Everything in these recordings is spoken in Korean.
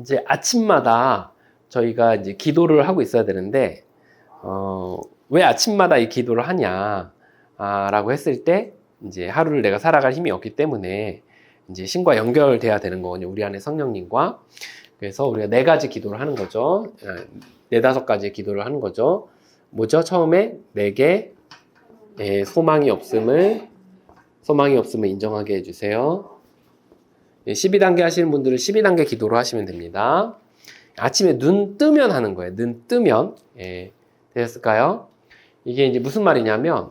이제 아침마다 저희가 이제 기도를 하고 있어야 되는데, 왜 아침마다 이 기도를 하냐, 라고 했을 때, 이제 하루를 내가 살아갈 힘이 없기 때문에, 이제 신과 연결돼야 되는 거거든요. 우리 안에 성령님과. 그래서 우리가 4가지 기도를 하는 거죠. 4-5가지의 기도를 하는 거죠. 뭐죠? 처음에 내게 소망이 없음을 인정하게 해주세요. 12단계 하시는 분들은 12단계 기도로 하시면 됩니다. 아침에 눈 뜨면 하는 거예요. 눈 뜨면. 되셨을까요? 이게 이제 무슨 말이냐면,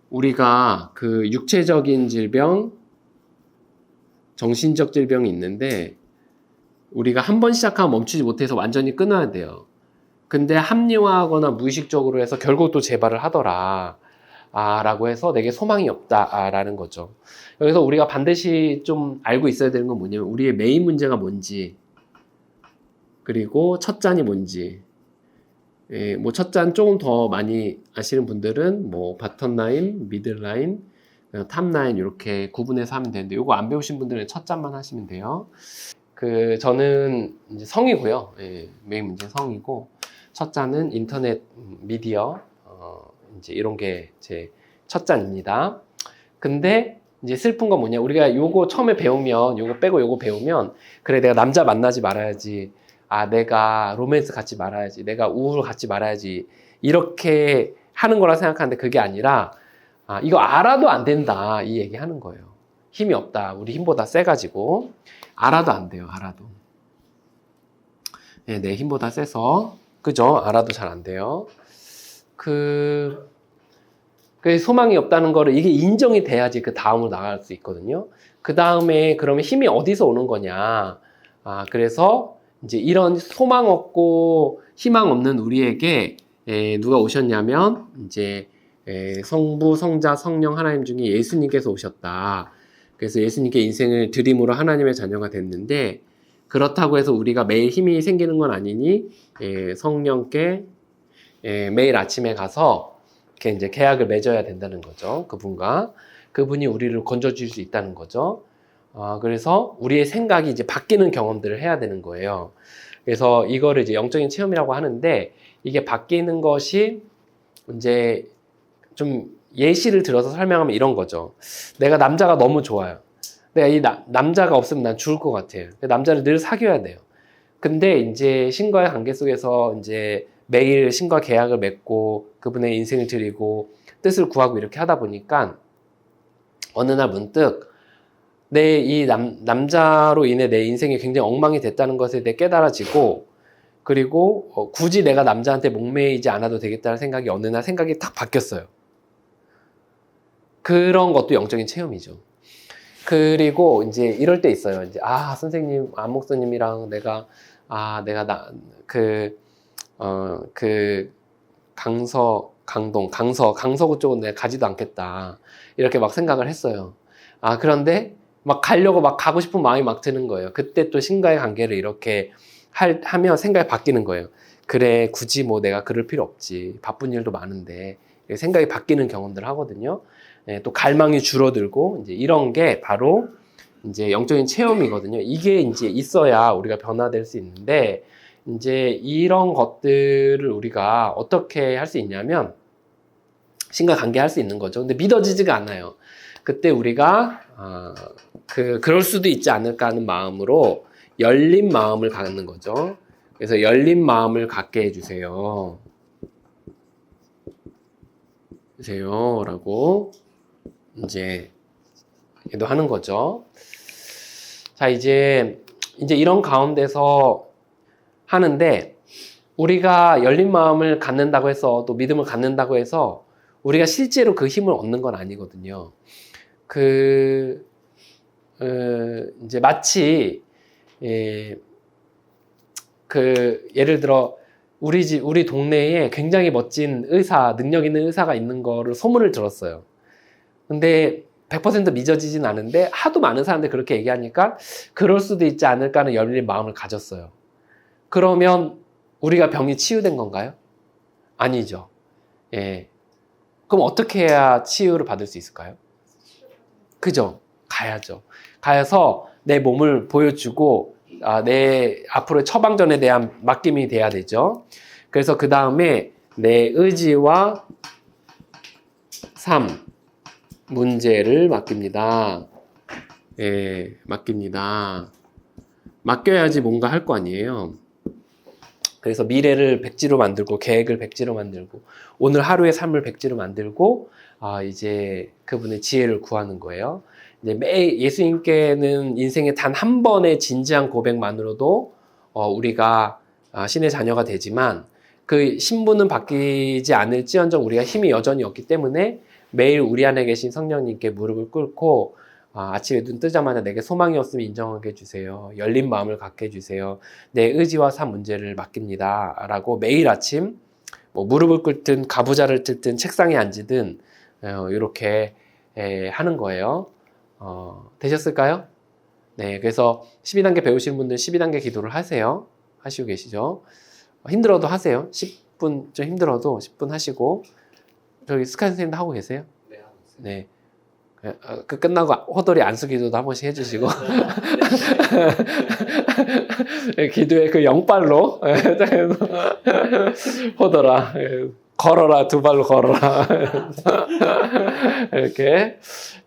우리가 그 육체적인 질병, 정신적 질병이 있는데, 우리가 한 번 시작하면 멈추지 못해서 완전히 끊어야 돼요. 근데 합리화하거나 무의식적으로 해서 결국 또 재발을 하더라. 라고 해서 내게 소망이 없다. 라는 거죠. 여기서 우리가 반드시 좀 알고 있어야 되는 건 뭐냐면, 우리의 메인 문제가 뭔지, 그리고 첫 잔이 뭔지. 뭐 첫 잔 조금 더 많이 아시는 분들은 뭐 바텀 라인, 미들 라인, 탑 라인 이렇게 구분해서 하면 되는데, 이거 안 배우신 분들은 첫 잔만 하시면 돼요. 저는 이제 성이고요. 메인 문제 성이고, 첫 잔은 인터넷 미디어, 이제 이런 게 제 첫 잔입니다. 근데 이제 슬픈 건 뭐냐, 우리가 요거 처음에 배우면, 요거 빼고 요거 배우면, 그래 내가 남자 만나지 말아야지, 내가 로맨스 갖지 말아야지, 내가 우울 갖지 말아야지, 이렇게 하는 거라 생각하는데, 그게 아니라 이거 알아도 안 된다, 이 얘기 하는 거예요. 힘이 없다, 우리 힘보다 세가지고. 알아도 안 돼요. 알아도. 내 힘보다 세서, 그죠? 알아도 잘 안 돼요. 그 소망이 없다는 거를, 이게 인정이 돼야지 그 다음으로 나갈 수 있거든요. 그 다음에 그러면 힘이 어디서 오는 거냐. 그래서 이제 이런 소망 없고 희망 없는 우리에게 누가 오셨냐면, 이제 성부, 성자, 성령 하나님 중에 예수님께서 오셨다. 그래서 예수님께 인생을 드림으로 하나님의 자녀가 됐는데, 그렇다고 해서 우리가 매일 힘이 생기는 건 아니니, 성령께 매일 아침에 가서 이렇게 이제 계약을 맺어야 된다는 거죠. 그분이 우리를 건져줄 수 있다는 거죠. 그래서 우리의 생각이 이제 바뀌는 경험들을 해야 되는 거예요. 그래서 이거를 이제 영적인 체험이라고 하는데, 이게 바뀌는 것이 이제 좀 예시를 들어서 설명하면 이런 거죠. 내가 남자가 너무 좋아요. 내가 이 남자가 없으면 난 죽을 것 같아요. 남자를 늘 사귀어야 돼요. 근데 이제 신과의 관계 속에서 이제 매일 신과 계약을 맺고 그분의 인생을 드리고 뜻을 구하고 이렇게 하다 보니까, 어느 날 문득 이 남자로 인해 내 인생이 굉장히 엉망이 됐다는 것에 대해 깨달아지고, 그리고 굳이 내가 남자한테 목매이지 않아도 되겠다는 생각이 어느 날 생각이 탁 바뀌었어요. 그런 것도 영적인 체험이죠. 그리고 이제 이럴 때 있어요. 이제 선생님, 안 목사님이랑 내가 강서구 쪽은 내가 가지도 않겠다, 이렇게 막 생각을 했어요. 그런데 막 가려고 막 가고 싶은 마음이 막 드는 거예요. 그때 또 신과의 관계를 이렇게 하면 생각이 바뀌는 거예요. 그래, 굳이 뭐 내가 그럴 필요 없지, 바쁜 일도 많은데, 생각이 바뀌는 경험들을 하거든요. 또 갈망이 줄어들고, 이제 이런 게 바로 이제 영적인 체험이거든요. 이게 이제 있어야 우리가 변화될 수 있는데, 이제 이런 것들을 우리가 어떻게 할 수 있냐면, 신과 관계할 수 있는 거죠. 근데 믿어지지가 않아요. 그때 우리가 그럴 수도 있지 않을까 하는 마음으로 열린 마음을 갖는 거죠. 그래서 열린 마음을 갖게 해주세요. 라고 이제 기도하는 거죠. 자, 이제 이런 가운데서 하는데, 우리가 열린 마음을 갖는다고 해서, 또 믿음을 갖는다고 해서 우리가 실제로 그 힘을 얻는 건 아니거든요. 이제 마치 예를 들어 우리 동네에 굉장히 멋진 의사, 능력 있는 의사가 있는 거를 소문을 들었어요. 근데 100% 믿어지진 않은데 하도 많은 사람들이 그렇게 얘기하니까 그럴 수도 있지 않을까 하는 열린 마음을 가졌어요. 그러면 우리가 병이 치유된 건가요? 아니죠. 그럼 어떻게 해야 치유를 받을 수 있을까요? 그죠? 가야죠. 가서 내 몸을 보여주고 내 앞으로의 처방전에 대한 맡김이 돼야 되죠. 그래서 그 다음에 내 의지와 삶, 문제를 맡깁니다. 예, 맡깁니다. 맡겨야지 뭔가 할 거 아니에요. 그래서 미래를 백지로 만들고 계획을 백지로 만들고 오늘 하루의 삶을 백지로 만들고 이제 그분의 지혜를 구하는 거예요. 이제 매일 예수님께는 인생에 단 한 번의 진지한 고백만으로도 우리가 신의 자녀가 되지만 그 신분은 바뀌지 않을지언정 우리가 힘이 여전히 없기 때문에 매일 우리 안에 계신 성령님께 무릎을 꿇고 아침에 눈 뜨자마자 내게 소망이 없으면 인정하게 해주세요. 열린 마음을 갖게 해주세요. 내 의지와 삶 문제를 맡깁니다. 라고 매일 아침 뭐 무릎을 꿇든 가부좌를 들든 책상에 앉으든 이렇게 하는 거예요. 되셨을까요? 네, 그래서 12단계 배우시는 분들 12단계 기도를 하세요. 하시고 계시죠? 힘들어도 하세요. 10분 좀 힘들어도 10분 하시고 저기 스카이 선생님도 하고 계세요? 네, 하고 있어요. 네. 그 끝나고 호돌이 안수기도도 한 번씩 해주시고 기도에 그 영발로 호돌아 걸어라 두 발로 걸어라 이렇게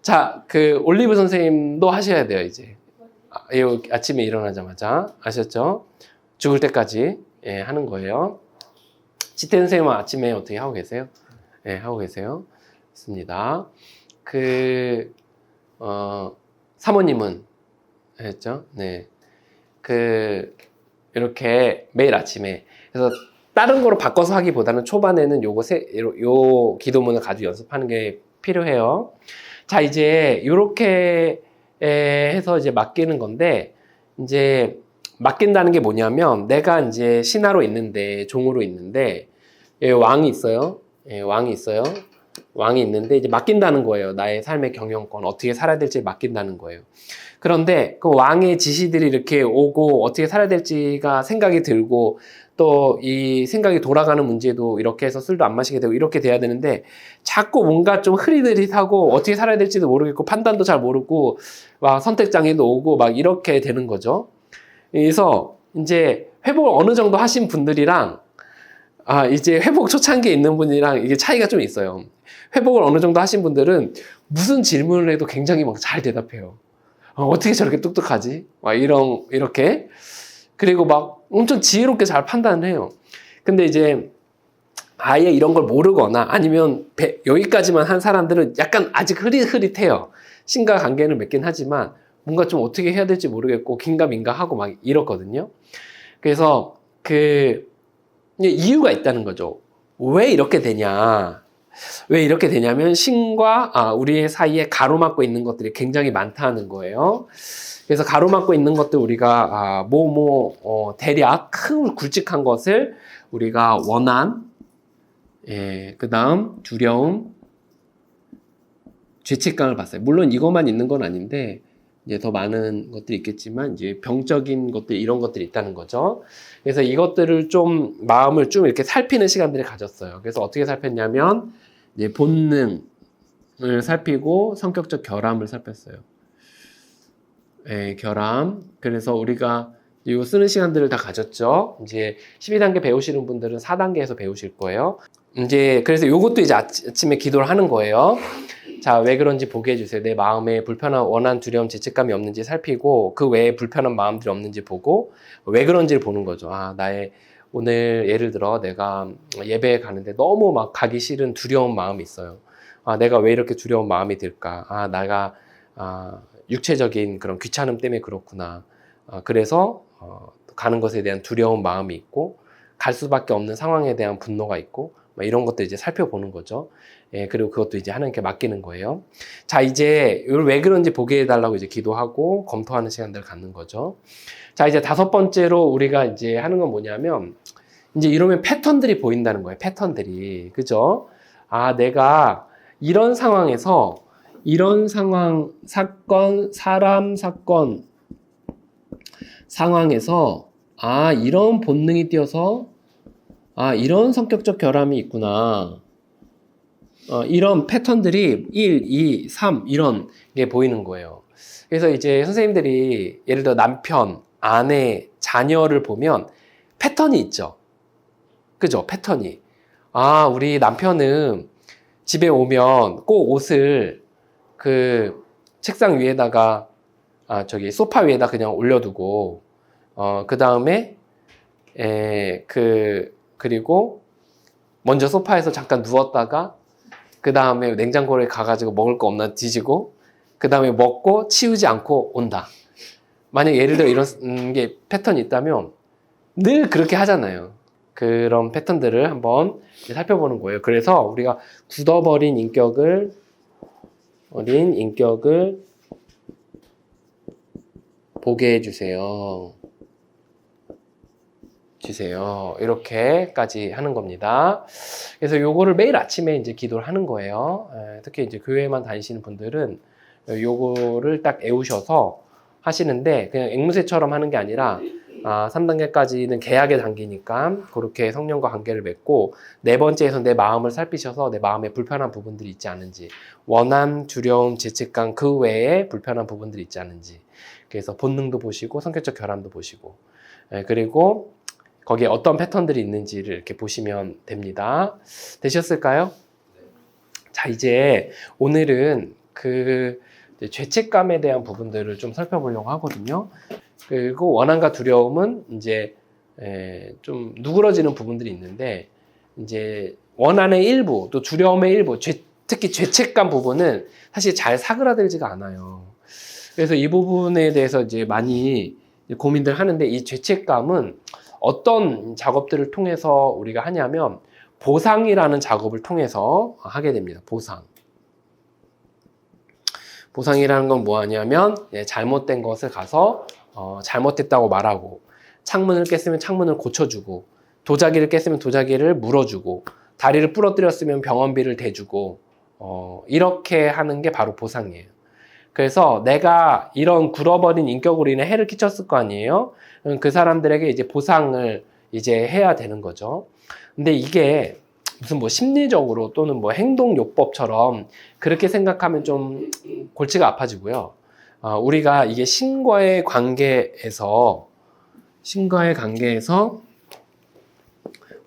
자 그 올리브 선생님도 하셔야 돼요 이제 아침에 일어나자마자 아셨죠? 죽을 때까지 하는 거예요. 지태 선생님은 아침에 어떻게 하고 계세요? 네 하고 계세요. 좋습니다. 사모님은 했죠? 네. 이렇게 매일 아침에. 그래서 다른 거로 바꿔서 하기보다는 초반에는 요 기도문을 가지고 연습하는 게 필요해요. 자, 이제 요렇게 해서 이제 맡기는 건데, 이제 맡긴다는 게 뭐냐면, 내가 이제 신하로 있는데, 종으로 있는데, 왕이 있어요. 왕이 있어요. 왕이 있는데 이제 맡긴다는 거예요. 나의 삶의 경영권 어떻게 살아야 될지 맡긴다는 거예요. 그런데 그 왕의 지시들이 이렇게 오고 어떻게 살아야 될지가 생각이 들고 또 이 생각이 돌아가는 문제도 이렇게 해서 술도 안 마시게 되고 이렇게 돼야 되는데 자꾸 뭔가 좀 흐릿흐릿하고 어떻게 살아야 될지도 모르겠고 판단도 잘 모르고 막 선택장애도 오고 막 이렇게 되는 거죠. 그래서 이제 회복을 어느 정도 하신 분들이랑 이제 회복 초창기에 있는 분이랑 이게 차이가 좀 있어요. 회복을 어느 정도 하신 분들은 무슨 질문을 해도 굉장히 막 잘 대답해요. 어떻게 저렇게 똑똑하지? 막 이렇게. 그리고 막 엄청 지혜롭게 잘 판단을 해요. 근데 이제 아예 이런 걸 모르거나 아니면 여기까지만 한 사람들은 약간 아직 흐릿흐릿해요. 신과 관계는 맺긴 하지만 뭔가 좀 어떻게 해야 될지 모르겠고 긴가민가 하고 막 이렇거든요. 그래서 이유가 있다는 거죠. 왜 이렇게 되냐? 왜 이렇게 되냐면 신과 우리의 사이에 가로막고 있는 것들이 굉장히 많다는 거예요. 그래서 가로막고 있는 것들 우리가 대략 큰 굵직한 것을 우리가 원한, 그 다음 두려움, 죄책감을 봤어요. 물론 이것만 있는 건 아닌데 이제 더 많은 것들이 있겠지만 이제 병적인 것들 이런 것들이 있다는 거죠. 그래서 이것들을 좀 마음을 좀 이렇게 살피는 시간들을 가졌어요. 그래서 어떻게 살폈냐면 이제 본능을 살피고 성격적 결함을 살폈어요. 결함. 그래서 우리가 이거 쓰는 시간들을 다 가졌죠. 이제 12단계 배우시는 분들은 4단계에서 배우실 거예요. 이제 그래서 요것도 이제 아침에 기도를 하는 거예요. 자, 왜 그런지 보게 해주세요. 내 마음에 불편한 원한, 두려움, 죄책감이 없는지 살피고 그 외에 불편한 마음들이 없는지 보고 왜 그런지를 보는 거죠. 나의 오늘 예를 들어 내가 예배에 가는데 너무 막 가기 싫은 두려운 마음이 있어요. 내가 왜 이렇게 두려운 마음이 들까? 내가 육체적인 그런 귀찮음 때문에 그렇구나. 그래서 가는 것에 대한 두려운 마음이 있고 갈 수밖에 없는 상황에 대한 분노가 있고 이런 것들 이제 살펴보는 거죠. 그리고 그것도 이제 하나님께 맡기는 거예요. 자, 이제 이걸 왜 그런지 보게 해달라고 이제 기도하고 검토하는 시간들을 갖는 거죠. 자, 이제 5번째로 우리가 이제 하는 건 뭐냐면 이제 이러면 패턴들이 보인다는 거예요. 패턴들이. 그죠? 내가 이런 상황에서 이런 상황, 사건, 사람, 사건, 상황에서 이런 본능이 뛰어서 이런 성격적 결함이 있구나. 이런 패턴들이 1, 2, 3 이런 게 보이는 거예요. 그래서 이제 선생님들이 예를 들어 남편 아내, 자녀를 보면 패턴이 있죠. 그죠? 패턴이. 아, 우리 남편은 집에 오면 꼭 옷을 그 책상 위에다가, 소파 위에다 그냥 올려두고, 그 다음에, 그리고 먼저 소파에서 잠깐 누웠다가, 그 다음에 냉장고에 가가지고 먹을 거 없나 뒤지고, 그 다음에 먹고 치우지 않고 온다. 만약 예를 들어 이런 게 패턴이 있다면 늘 그렇게 하잖아요. 그런 패턴들을 한번 살펴보는 거예요. 그래서 우리가 굳어버린 인격을 보게 해주세요. 이렇게까지 하는 겁니다. 그래서 요거를 매일 아침에 이제 기도를 하는 거예요. 특히 이제 교회만 다니시는 분들은 요거를 딱 애우셔서 하시는데, 그냥 앵무새처럼 하는 게 아니라 3단계까지는 계약의 단계니까 그렇게 성령과 관계를 맺고, 네 번째에서 내 마음을 살피셔서 내 마음에 불편한 부분들이 있지 않은지, 원한, 두려움, 죄책감 그 외에 불편한 부분들이 있지 않은지, 그래서 본능도 보시고 성격적 결함도 보시고, 그리고 거기에 어떤 패턴들이 있는지를 이렇게 보시면 됩니다. 되셨을까요? 자, 이제 오늘은 그 죄책감에 대한 부분들을 좀 살펴보려고 하거든요. 그리고 원한과 두려움은 이제 좀 누그러지는 부분들이 있는데, 이제 원한의 일부, 또 두려움의 일부, 특히 죄책감 부분은 사실 잘 사그라들지가 않아요. 그래서 이 부분에 대해서 이제 많이 고민들 하는데, 이 죄책감은 어떤 작업들을 통해서 우리가 하냐면 보상이라는 작업을 통해서 하게 됩니다. 보상이라는 건 뭐하냐면 잘못된 것을 가서 잘못했다고 말하고, 창문을 깼으면 창문을 고쳐주고, 도자기를 깼으면 도자기를 물어주고, 다리를 부러뜨렸으면 병원비를 대주고, 이렇게 하는 게 바로 보상이에요. 그래서 내가 이런 굳어버린 인격으로 인해 해를 끼쳤을 거 아니에요? 그 사람들에게 이제 보상을 이제 해야 되는 거죠. 근데 이게 무슨 뭐 심리적으로 또는 뭐 행동요법처럼 그렇게 생각하면 좀 골치가 아파지고요. 우리가 이게 신과의 관계에서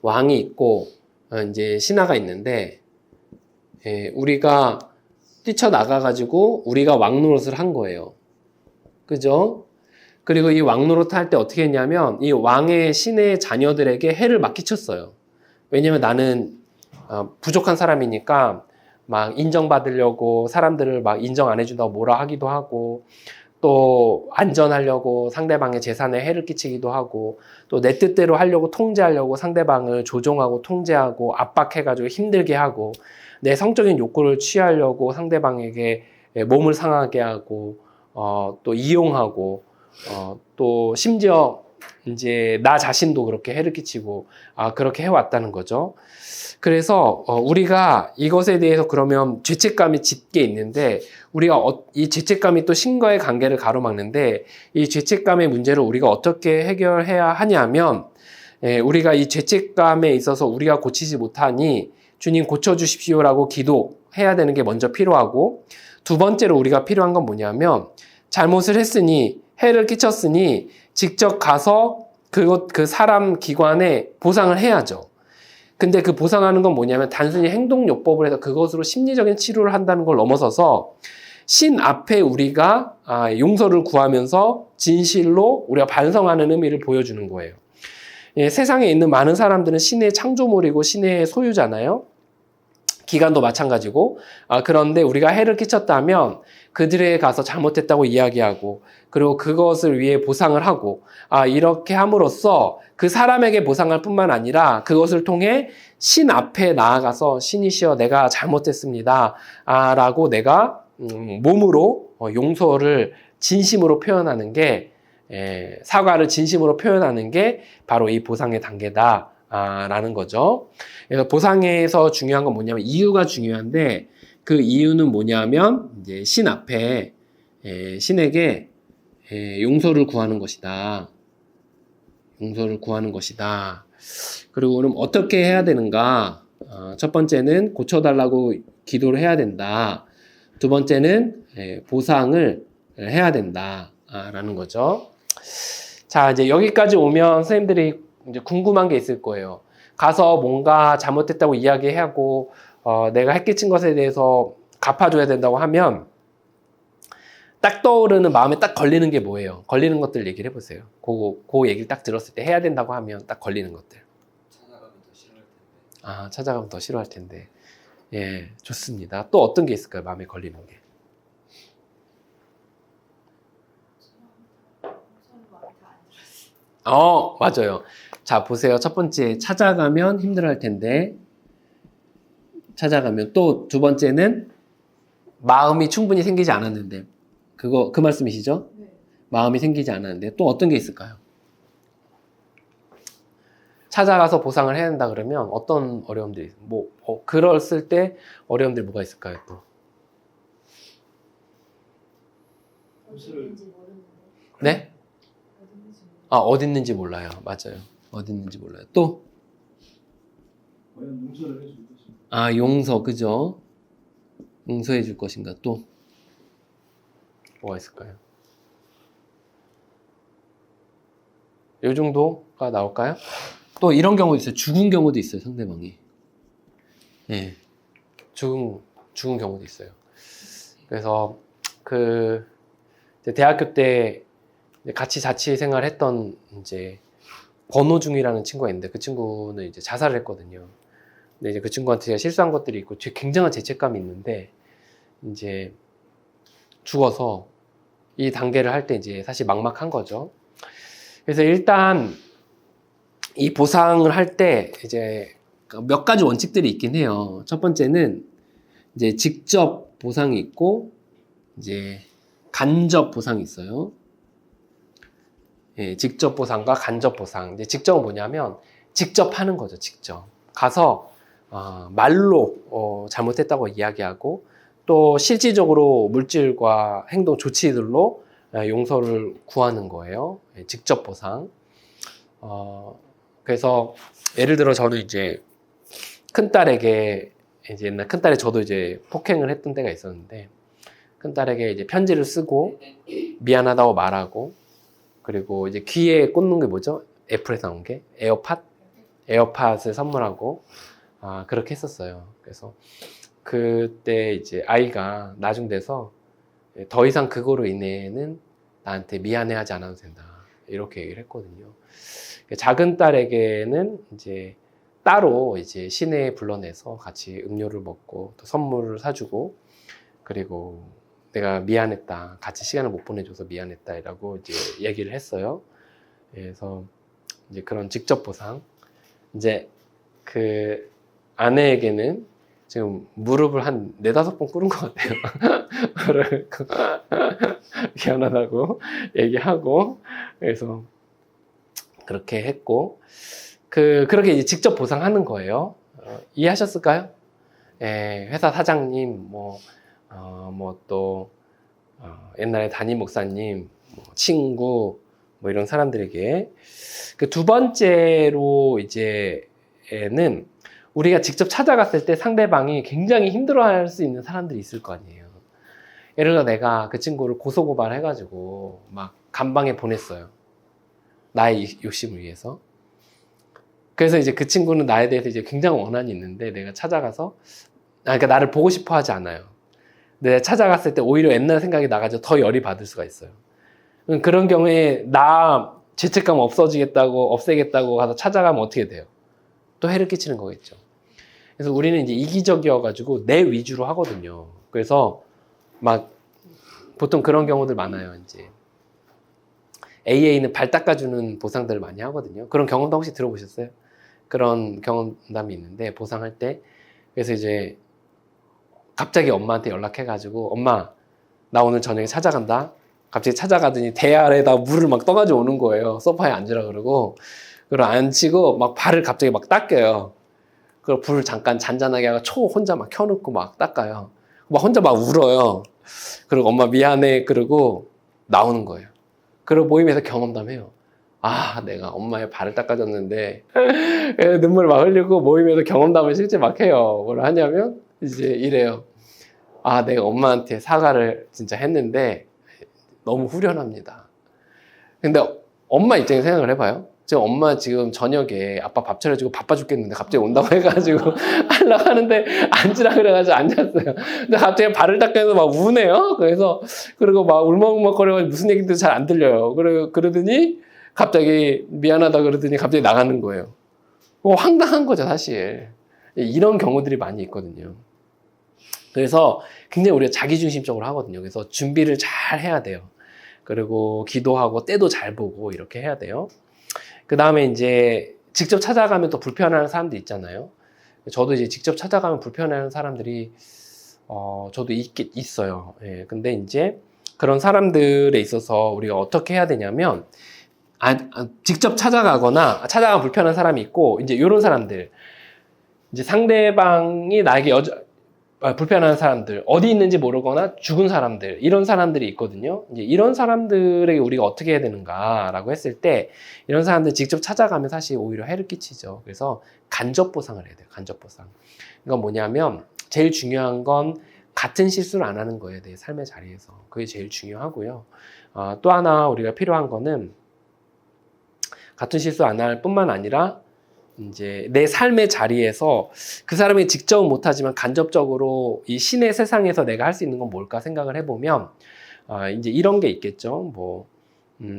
왕이 있고 이제 신하가 있는데, 우리가 뛰쳐나가가지고 우리가 왕 노릇을 한 거예요. 그죠? 그리고 이 왕 노릇 할 때 어떻게 했냐면 이 왕의 신의 자녀들에게 해를 막 끼쳤어요. 왜냐면 나는 부족한 사람이니까 막 인정받으려고 사람들을 막 인정 안 해준다고 뭐라 하기도 하고, 또 안전하려고 상대방의 재산에 해를 끼치기도 하고, 또 내 뜻대로 하려고 통제하려고 상대방을 조종하고 통제하고 압박해가지고 힘들게 하고, 내 성적인 욕구를 취하려고 상대방에게 몸을 상하게 하고, 또 이용하고, 또 심지어 이제 나 자신도 그렇게 해를 끼치고, 그렇게 해왔다는 거죠. 그래서 우리가 이것에 대해서 그러면 죄책감이 짙게 있는데, 우리가 이 죄책감이 또 신과의 관계를 가로막는데, 이 죄책감의 문제를 우리가 어떻게 해결해야 하냐면, 우리가 이 죄책감에 있어서 우리가 고치지 못하니 주님 고쳐주십시오라고 기도해야 되는 게 먼저 필요하고, 두 번째로 우리가 필요한 건 뭐냐면, 잘못을 했으니 해를 끼쳤으니 직접 가서 그 사람 기관에 보상을 해야죠. 근데 그 보상하는 건 뭐냐면 단순히 행동요법을 해서 그것으로 심리적인 치료를 한다는 걸 넘어서서 신 앞에 우리가 용서를 구하면서 진실로 우리가 반성하는 의미를 보여주는 거예요. 세상에 있는 많은 사람들은 신의 창조물이고 신의 소유잖아요. 기관도 마찬가지고, 그런데 우리가 해를 끼쳤다면 그들에게 가서 잘못했다고 이야기하고, 그리고 그것을 위해 보상을 하고, 이렇게 함으로써 그 사람에게 보상할 뿐만 아니라 그것을 통해 신 앞에 나아가서 신이시여 내가 잘못했습니다 라고 내가 몸으로 용서를 진심으로 표현하는 게, 사과를 진심으로 표현하는 게 바로 이 보상의 단계다 라는 거죠. 그래서 보상에서 중요한 건 뭐냐면 이유가 중요한데, 그 이유는 뭐냐면 이제 신 앞에 신에게 용서를 구하는 것이다. 그리고 그럼 어떻게 해야 되는가? 첫 번째는 고쳐달라고 기도를 해야 된다. 두 번째는 보상을 해야 된다 라는 거죠. 자, 이제 여기까지 오면 선생님들이 이제 궁금한 게 있을 거예요. 가서 뭔가 잘못했다고 이야기하고, 내가 해끼친 것에 대해서 갚아줘야 된다고 하면, 딱 떠오르는 마음에 딱 걸리는 게 뭐예요? 걸리는 것들 얘기를 해보세요. 그 얘기를 딱 들었을 때 해야 된다고 하면 딱 걸리는 것들. 찾아가면 더 싫어할 텐데. 아, 찾아가면 더 싫어할 텐데. 예, 좋습니다. 또 어떤 게 있을까요? 마음에 걸리는 게. 맞아요. 자, 보세요. 첫 번째, 찾아가면 힘들어할 텐데. 찾아가면 또 두 번째는 마음이 충분히 생기지 않았는데. 그 말씀이시죠? 네. 마음이 생기지 않았는데. 또 어떤 게 있을까요? 찾아가서 보상을 해야 된다 그러면 어떤 어려움들이, 그랬을 때 어려움들이 뭐가 있을까요? 또. 어딘지 모르는데. 네? 어딘지 모르는데. 아, 어디 있는지 몰라요. 맞아요. 어디 있는지 몰라요. 또. 과연 용서를 해줄 것인가? 아, 용서, 그죠? 용서해 줄 것인가? 또. 뭐가 있을까요? 요 정도가 나올까요? 또 이런 경우도 있어요. 죽은 경우도 있어요, 상대방이. 예. 죽은 경우도 있어요. 그래서, 이제 대학교 때 같이 자취 생활 했던, 이제, 권호중이라는 친구가 있는데, 그 친구는 이제 자살을 했거든요. 근데 이제 그 친구한테 제가 실수한 것들이 있고, 굉장한 죄책감이 있는데, 이제, 죽어서, 이 단계를 할 때 이제 사실 막막한 거죠. 그래서 일단 이 보상을 할 때 이제 몇 가지 원칙들이 있긴 해요. 첫 번째는 이제 직접 보상이 있고 이제 간접 보상이 있어요. 예, 직접 보상과 간접 보상. 이제 직접은 뭐냐면 직접 하는 거죠. 직접 가서 말로 잘못했다고 이야기하고 또 실질적으로 물질과 행동 조치들로 용서를 구하는 거예요. 직접 보상. 그래서 예를 들어 저는 이제 큰딸에게 이제 옛날 큰딸이 저도 이제 폭행을 했던 때가 있었는데 큰딸에게 이제 편지를 쓰고 미안하다고 말하고 그리고 이제 귀에 꽂는 게 뭐죠? 애플에서 나온 게 에어팟을 선물하고 그렇게 했었어요. 그래서 그때 이제 아이가 나중 돼서 더 이상 그거로 인해는 나한테 미안해하지 않아도 된다. 이렇게 얘기를 했거든요. 작은 딸에게는 이제 따로 이제 시내에 불러내서 같이 음료를 먹고 또 선물을 사주고 그리고 내가 미안했다. 같이 시간을 못 보내줘서 미안했다라고 이제 얘기를 했어요. 그래서 이제 그런 직접 보상. 이제 그 아내에게는 지금 무릎을 한 4-5번 꿇은 것 같아요. 미안하다고 얘기하고, 그래서 그렇게 했고, 그렇게 이제 직접 보상하는 거예요. 이해하셨을까요? 예, 회사 사장님, 옛날에 담임 목사님, 친구, 이런 사람들에게. 그 두 번째로 이제는 우리가 직접 찾아갔을 때 상대방이 굉장히 힘들어할 수 있는 사람들이 있을 거 아니에요. 예를 들어 내가 그 친구를 고소고발 해가지고 막 감방에 보냈어요. 나의 욕심을 위해서. 그래서 이제 그 친구는 나에 대해서 이제 굉장히 원한이 있는데 내가 찾아가서 그러니까 나를 보고 싶어 하지 않아요. 내가 찾아갔을 때 오히려 옛날 생각이 나가지고 더 열이 받을 수가 있어요. 그런 경우에 나 죄책감 없애겠다고 가서 찾아가면 어떻게 돼요? 또 해를 끼치는 거겠죠. 그래서 우리는 이제 이기적이어가지고 내 위주로 하거든요. 그래서 막 보통 그런 경우들 많아요. 이제 AA는 발 닦아주는 보상들을 많이 하거든요. 그런 경험도 혹시 들어보셨어요? 그런 경험담이 있는데 보상할 때 그래서 이제 갑자기 엄마한테 연락해가지고 엄마 나 오늘 저녁에 찾아간다. 갑자기 찾아가더니 대야에다 물을 막 떠가지고 오는 거예요. 소파에 앉으라 그러고 그걸 앉히고 막 발을 갑자기 막 닦여요. 그걸 불을 잠깐 잔잔하게 하고 혼자 막 켜놓고 막 닦아요. 막 혼자 막 울어요. 그리고 엄마 미안해 그러고 나오는 거예요. 그리고 모임에서 경험담해요. 내가 엄마의 발을 닦아줬는데 눈물 막 흘리고 모임에서 경험담을 실제 막 해요. 뭘 하냐면 이제 이래요. 내가 엄마한테 사과를 진짜 했는데 너무 후련합니다. 근데 엄마 입장에서 생각을 해봐요. 지금 엄마 지금 저녁에 아빠 밥 차려주고 바빠 죽겠는데 갑자기 온다고 해가지고 하려고 하는데 앉으라 그래가지고 앉았어요. 근데 갑자기 발을 닦으면서 막 우네요. 그리고 막 울먹울먹거려가지고 무슨 얘기인지 잘 안 들려요. 그러더니 갑자기 미안하다 그러더니 갑자기 나가는 거예요. 황당한 거죠, 사실. 이런 경우들이 많이 있거든요. 그래서 굉장히 우리가 자기중심적으로 하거든요. 그래서 준비를 잘 해야 돼요. 그리고 기도하고 때도 잘 보고 이렇게 해야 돼요. 그 다음에 이제 직접 찾아가면 또 불편한 사람도 있잖아요. 저도 이제 직접 찾아가면 불편해하는 사람들이 저도 있어요. 예, 근데 이제 그런 사람들에 있어서 우리가 어떻게 해야 되냐면 직접 찾아가거나 찾아가면 불편한 사람이 있고 이제 이런 사람들 이제 상대방이 나에게 불편한 사람들, 어디 있는지 모르거나 죽은 사람들, 이런 사람들이 있거든요. 이제 이런 사람들에게 우리가 어떻게 해야 되는가라고 했을 때, 이런 사람들 직접 찾아가면 사실 오히려 해를 끼치죠. 그래서 간접 보상을 해야 돼요. 간접 보상. 이건 뭐냐면, 제일 중요한 건 같은 실수를 안 하는 거예요. 내 삶의 자리에서. 그게 제일 중요하고요. 또 하나 우리가 필요한 거는, 같은 실수 안 할 뿐만 아니라, 이제 내 삶의 자리에서 그 사람이 직접 못하지만 간접적으로 이 신의 세상에서 내가 할 수 있는 건 뭘까 생각을 해보면 이제 이런 게 있겠죠. 뭐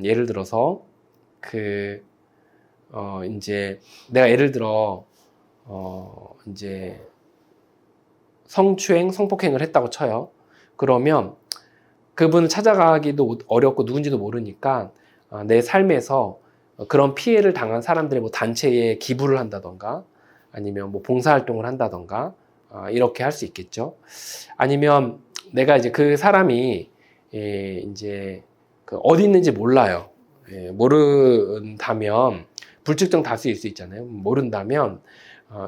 예를 들어서 이제 내가 예를 들어 이제 성추행, 성폭행을 했다고 쳐요. 그러면 그분을 찾아가기도 어렵고 누군지도 모르니까 내 삶에서 그런 피해를 당한 사람들의 뭐 단체에 기부를 한다던가 아니면 뭐 봉사활동을 한다던가 이렇게 할 수 있겠죠. 아니면 내가 이제 그 사람이 이제 어디 있는지 몰라요. 모른다면 불특정 다수일 수 있잖아요. 모른다면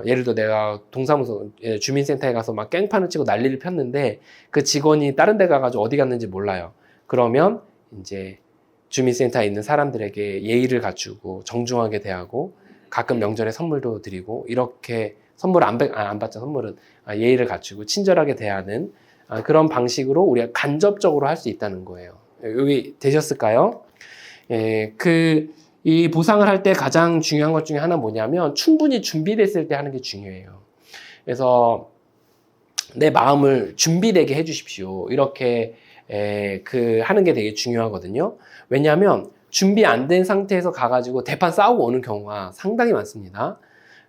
예를 들어 내가 동사무소 주민센터에 가서 막 깽판을 치고 난리를 폈는데 그 직원이 다른 데 가가지고 어디 갔는지 몰라요. 그러면 이제 주민센터에 있는 사람들에게 예의를 갖추고 정중하게 대하고 가끔 명절에 선물도 드리고 이렇게 선물 안 받죠. 선물은 예의를 갖추고 친절하게 대하는 그런 방식으로 우리가 간접적으로 할 수 있다는 거예요. 여기 되셨을까요? 이 보상을 할 때 가장 중요한 것 중에 하나 뭐냐면 충분히 준비됐을 때 하는 게 중요해요. 그래서 내 마음을 준비되게 해주십시오. 이렇게 하는 게 되게 중요하거든요. 왜냐하면 준비 안 된 상태에서 가가지고 대판 싸우고 오는 경우가 상당히 많습니다.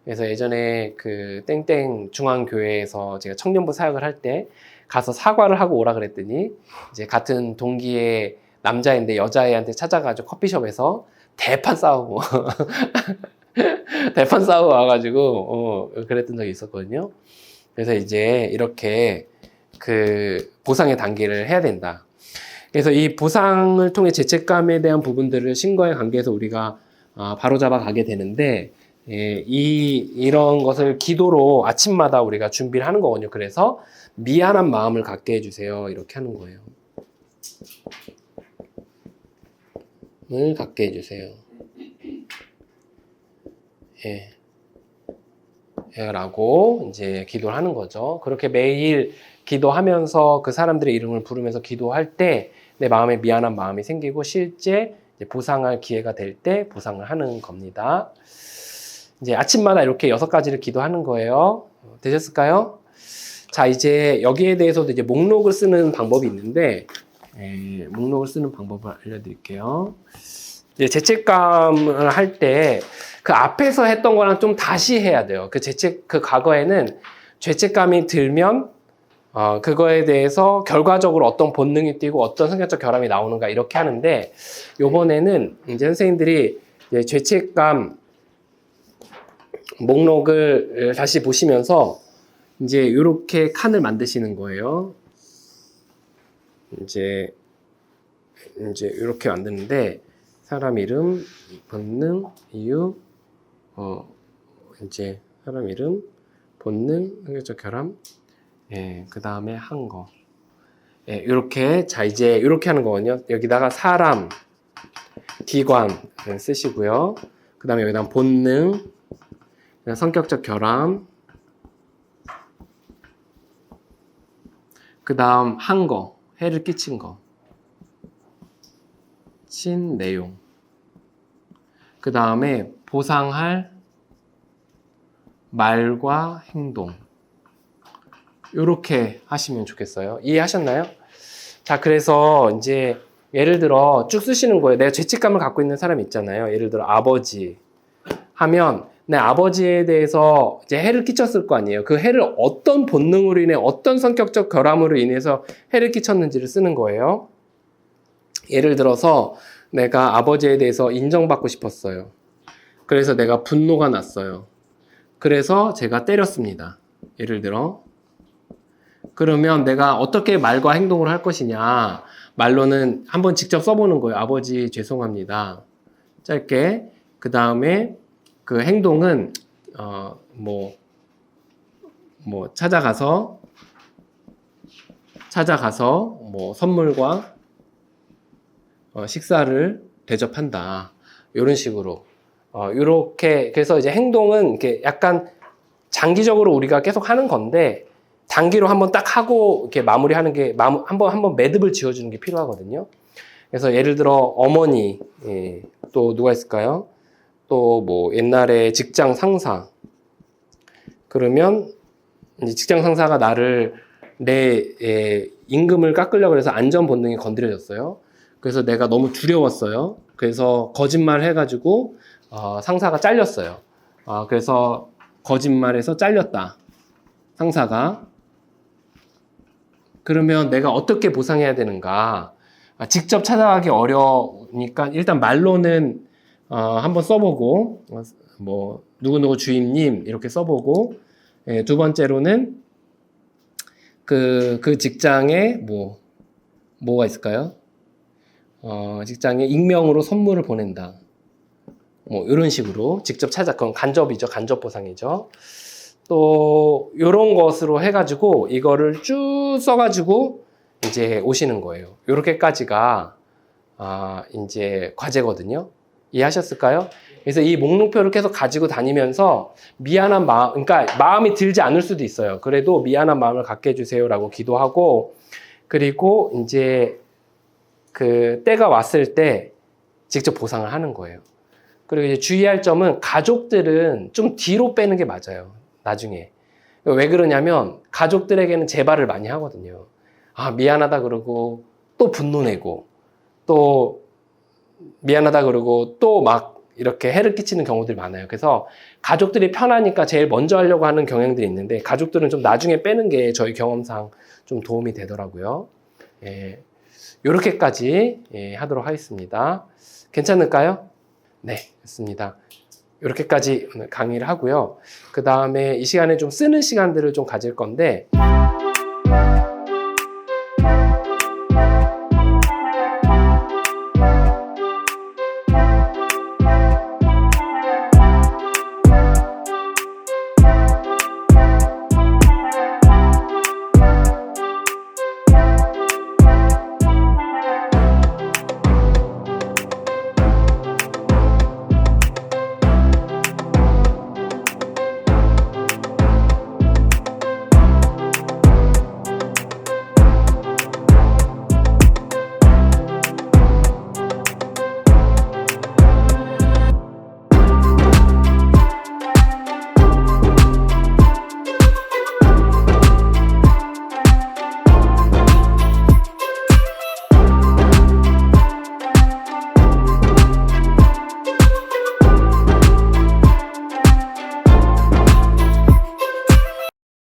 그래서 예전에 그 땡땡 중앙교회에서 제가 청년부 사역을 할 때 가서 사과를 하고 오라 그랬더니 이제 같은 동기의 남자인데 여자애한테 찾아가지고 커피숍에서 대판 싸우고 대판 싸우고 와가지고 그랬던 적이 있었거든요. 그래서 이제 이렇게 그 보상의 단계를 해야 된다. 그래서 이 보상을 통해 죄책감에 대한 부분들을 신과의 관계에서 우리가 바로잡아 가게 되는데 이런 것을 기도로 아침마다 우리가 준비를 하는 거거든요. 그래서 미안한 마음을 갖게 해주세요. 이렇게 하는 거예요. 을 갖게 해주세요. 라고 이제 기도를 하는 거죠. 그렇게 매일 기도하면서 그 사람들의 이름을 부르면서 기도할 때 내 마음에 미안한 마음이 생기고 실제 보상할 기회가 될 때 보상을 하는 겁니다. 이제 아침마다 이렇게 6가지를 기도하는 거예요. 되셨을까요? 자, 이제 여기에 대해서도 이제 목록을 쓰는 방법이 있는데 목록을 쓰는 방법을 알려드릴게요. 이제 죄책감을 할 때 그 앞에서 했던 거랑 좀 다시 해야 돼요. 그 과거에는 죄책감이 들면 그거에 대해서 결과적으로 어떤 본능이 뛰고 어떤 성격적 결함이 나오는가 이렇게 하는데 요번에는 이제 선생님들이 이제 죄책감 목록을 다시 보시면서 이제 이렇게 칸을 만드시는 거예요. 이제 이렇게 만드는데 사람 이름, 본능, 이유, 이제 사람 이름, 본능, 성격적 결함, 그 다음에 한 거. 이렇게, 자, 이제 이렇게 하는 거거든요. 여기다가 사람, 기관 쓰시고요. 그 다음에 여기다가 본능, 성격적 결함, 그 다음 한 거, 해를 끼친 거, 친 내용. 그 다음에 보상할 말과 행동. 이렇게 하시면 좋겠어요. 이해하셨나요? 자, 그래서 이제 예를 들어 쭉 쓰시는 거예요. 내가 죄책감을 갖고 있는 사람 있잖아요. 예를 들어 아버지 하면 내 아버지에 대해서 이제 해를 끼쳤을 거 아니에요. 그 해를 어떤 본능으로 인해 어떤 성격적 결함으로 인해서 해를 끼쳤는지를 쓰는 거예요. 예를 들어서 내가 아버지에 대해서 인정받고 싶었어요. 그래서 내가 분노가 났어요. 그래서 제가 때렸습니다. 예를 들어. 그러면 내가 어떻게 말과 행동을 할 것이냐. 말로는 한번 직접 써보는 거예요. 아버지 죄송합니다. 짧게. 그 다음에 그 행동은 찾아가서 뭐 선물과 식사를 대접한다. 이런 식으로. 이렇게 그래서 이제 행동은 이렇게 약간 장기적으로 우리가 계속 하는 건데 단기로 한번 딱 하고 이렇게 마무리하는 게 한번 매듭을 지어주는 게 필요하거든요. 그래서 예를 들어 어머니, 또 누가 있을까요? 또 뭐 옛날에 직장 상사. 그러면 이제 직장 상사가 나를 내 임금을 깎으려고 해서 안전 본능이 건드려졌어요. 그래서 내가 너무 두려웠어요. 그래서 거짓말 해가지고 상사가 잘렸어요. 그래서 거짓말해서 잘렸다. 상사가. 그러면 내가 어떻게 보상해야 되는가? 직접 찾아가기 어려우니까 일단 말로는 한번 써보고 뭐 누구누구 주임님 이렇게 써보고 두 번째로는 그 직장에 뭐가 있을까요? 직장에 익명으로 선물을 보낸다. 뭐 이런 식으로 직접 그건 간접이죠. 간접 보상이죠. 또 이런 것으로 해가지고 이거를 쭉 써가지고 이제 오시는 거예요. 이렇게까지가 이제 과제거든요. 이해하셨을까요? 그래서 이 목록표를 계속 가지고 다니면서 미안한 마음, 그러니까 마음이 들지 않을 수도 있어요. 그래도 미안한 마음을 갖게 해주세요라고 기도하고, 그리고 이제 그 때가 왔을 때 직접 보상을 하는 거예요. 그리고 이제 주의할 점은 가족들은 좀 뒤로 빼는 게 맞아요. 나중에. 왜 그러냐면 가족들에게는 재발을 많이 하거든요. 미안하다 그러고 또 분노 내고 또 미안하다 그러고 또 막 이렇게 해를 끼치는 경우들이 많아요. 그래서 가족들이 편하니까 제일 먼저 하려고 하는 경향들이 있는데 가족들은 좀 나중에 빼는 게 저희 경험상 좀 도움이 되더라고요. 이렇게까지 하도록 하겠습니다. 괜찮을까요? 네, 됐습니다. 이렇게까지 오늘 강의를 하고요. 그 다음에 이 시간에 좀 쓰는 시간들을 좀 가질 건데